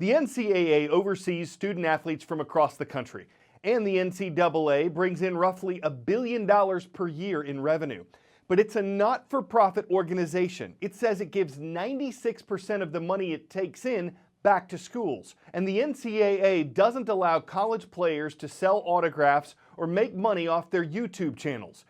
The NCAA oversees student athletes from across the country, and the NCAA brings in roughly $1 billion per year in revenue. But it's a not-for-profit organization. It says it gives 96% of the money it takes in back to schools. And the NCAA doesn't allow college players to sell autographs or make money off their YouTube channels.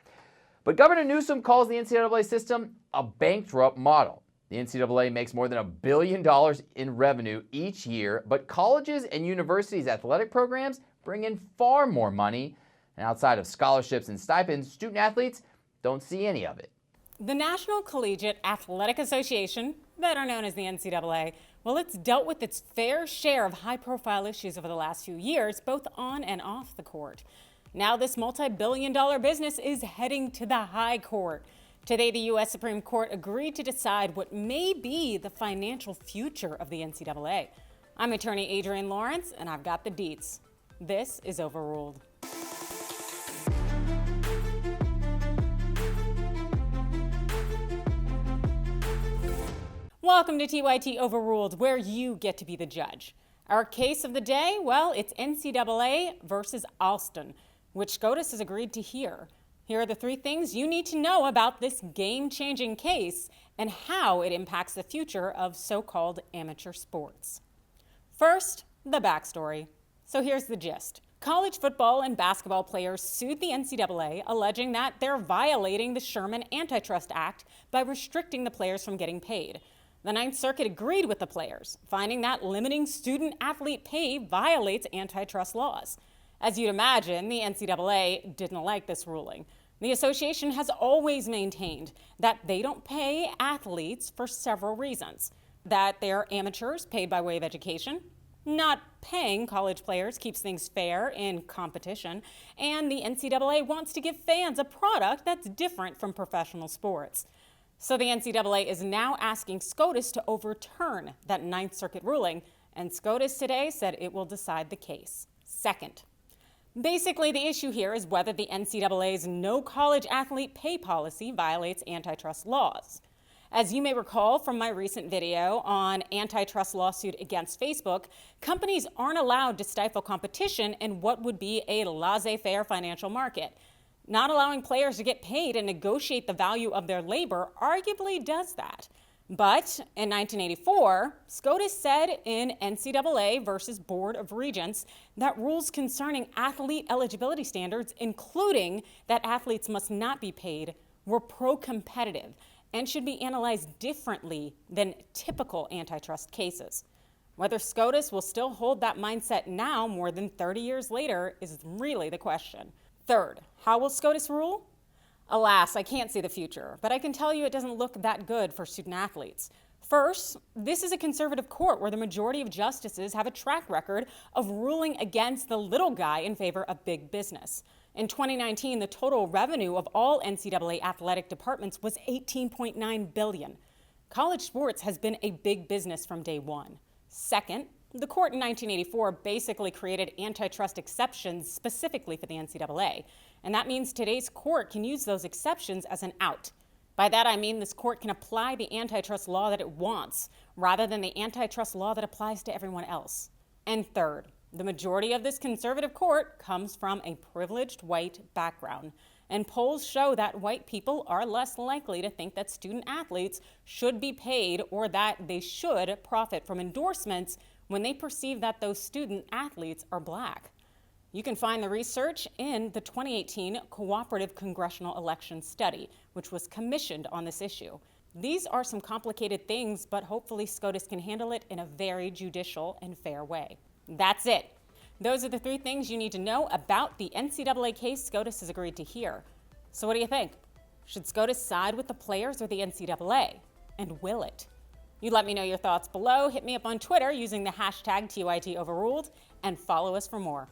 But Governor Newsom calls the NCAA system a bankrupt model. The NCAA makes more than $1 billion in revenue each year, but colleges and universities' athletic programs bring in far more money. And outside of scholarships and stipends, student athletes don't see any of it. The National Collegiate Athletic Association, better known as the NCAA, well, it's dealt with its fair share of high-profile issues over the last few years, both on and off the court. Now this multi-billion-dollar business is heading to the high court. Today, the U.S. Supreme Court agreed to decide what may be the financial future of the NCAA. I'm attorney Adrienne Lawrence, and I've got the deets. This is Overruled. Welcome to TYT Overruled, where you get to be the judge. Our case of the day, well, it's NCAA versus Alston, which SCOTUS has agreed to hear. Here are the 3 things you need to know about this game-changing case and how it impacts the future of so-called amateur sports. First, the backstory. So here's the gist. College football and basketball players sued the NCAA, alleging that they're violating the Sherman Antitrust Act by restricting the players from getting paid. The Ninth Circuit agreed with the players, finding that limiting student-athlete pay violates antitrust laws. As you'd imagine, the NCAA didn't like this ruling. The association has always maintained that they don't pay athletes for several reasons. That they're amateurs paid by way of education, not paying college players keeps things fair in competition, and the NCAA wants to give fans a product that's different from professional sports. So the NCAA is now asking SCOTUS to overturn that Ninth Circuit ruling, and SCOTUS today said it will decide the case. Second, basically the issue here is whether the NCAA's no college athlete pay policy violates antitrust laws. As you may recall from my recent video on antitrust lawsuit against Facebook, companies aren't allowed to stifle competition in what would be a laissez-faire financial market. Not allowing players to get paid and negotiate the value of their labor arguably does that. But in 1984, SCOTUS said in NCAA versus Board of Regents that rules concerning athlete eligibility standards, including that athletes must not be paid, were pro-competitive and should be analyzed differently than typical antitrust cases. Whether SCOTUS will still hold that mindset now, more than 30 years later, is really the question. Third, how will SCOTUS rule? Alas, I can't see the future, but I can tell you it doesn't look that good for student athletes. First, this is a conservative court where the majority of justices have a track record of ruling against the little guy in favor of big business. In 2019, the total revenue of all NCAA athletic departments was $18.9 billion. College sports has been a big business from day one. Second, the court in 1984 basically created antitrust exceptions specifically for the NCAA, and that means today's court can use those exceptions as an out. By that I mean this court can apply the antitrust law that it wants, rather than the antitrust law that applies to everyone else. And third, the majority of this conservative court comes from a privileged white background, and polls show that white people are less likely to think that student athletes should be paid or that they should profit from endorsements when they perceive that those student athletes are black. You can find the research in the 2018 Cooperative Congressional Election Study, which was commissioned on this issue. These are some complicated things, but hopefully SCOTUS can handle it in a very judicial and fair way. That's it. Those are the 3 things you need to know about the NCAA case SCOTUS has agreed to hear. So what do you think? Should SCOTUS side with the players or the NCAA? And will it? You let me know your thoughts below. Hit me up on Twitter using the hashtag TYT Overruled and follow us for more.